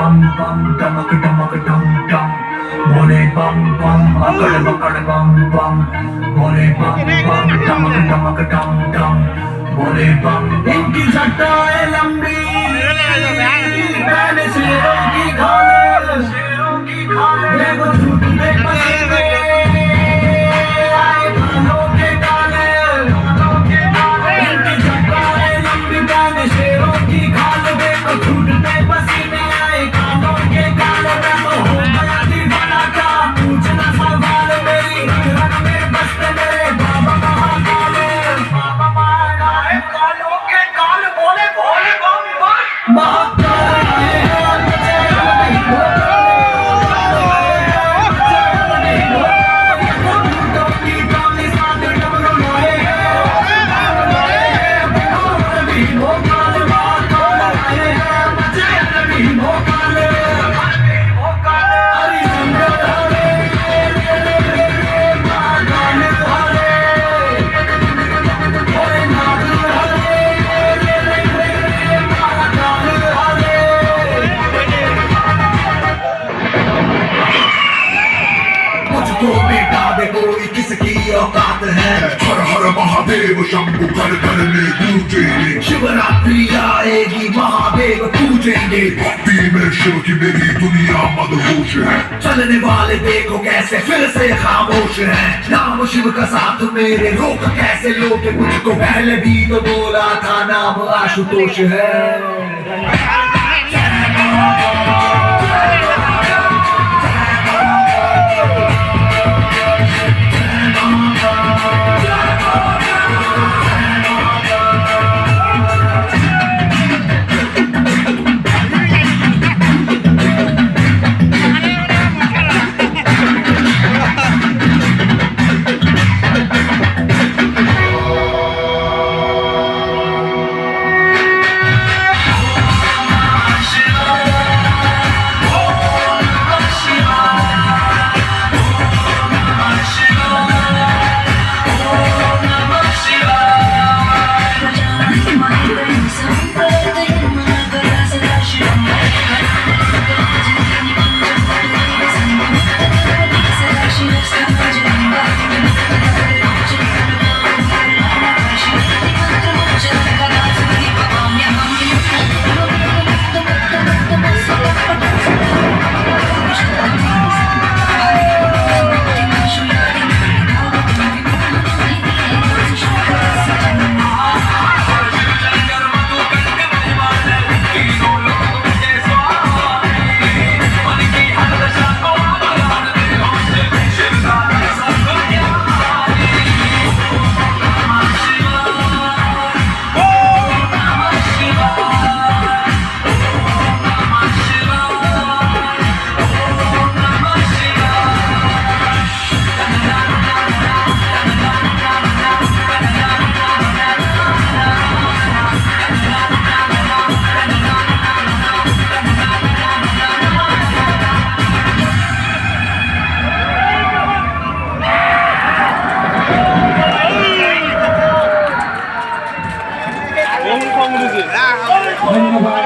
डम बम डमक डमक डम डम बोले बम बम अकड़ बकड़ बम बम बोले बम बम डमक डमक डम डम बोले बम। इनकी सट्टाएं लंबी मैंने शेरों की खाले देखो झूठे पसीने आए कालों के काले। इनकी सट्टाएं लंबी मैंने शेरों की खाले देखो झूठे पसीने आए कालों के काले। मैं तो हो गया दीवाना का पूछना सवाल मेरी रग में बसते मेरे बाबा महाकाले। बाबा महाकाले कालों के काल बोले भोले बम बम महाकाल आए हैं मुझे नहीं होता नहीं होता की काली साथ डमरू लाए हैं नहीं होता महाकाल आए हैं मुझे नहीं होता तो बेटा देखो किसकी औकात है। हर हर महादेव शंभु घर घर में गूंजेंगे। शिवरात्रि आएगी महादेव पूजेंगे। भक्ति में शिव की मेरी दुनिया मदहोश है। चलने वाले देखो कैसे फिर से खामोश है। नाम शिव का साथ मेरे रोक कैसे लोगे मुझको पहले भी तो बोला था नाम आशुतोष है। ধন্যবাদ।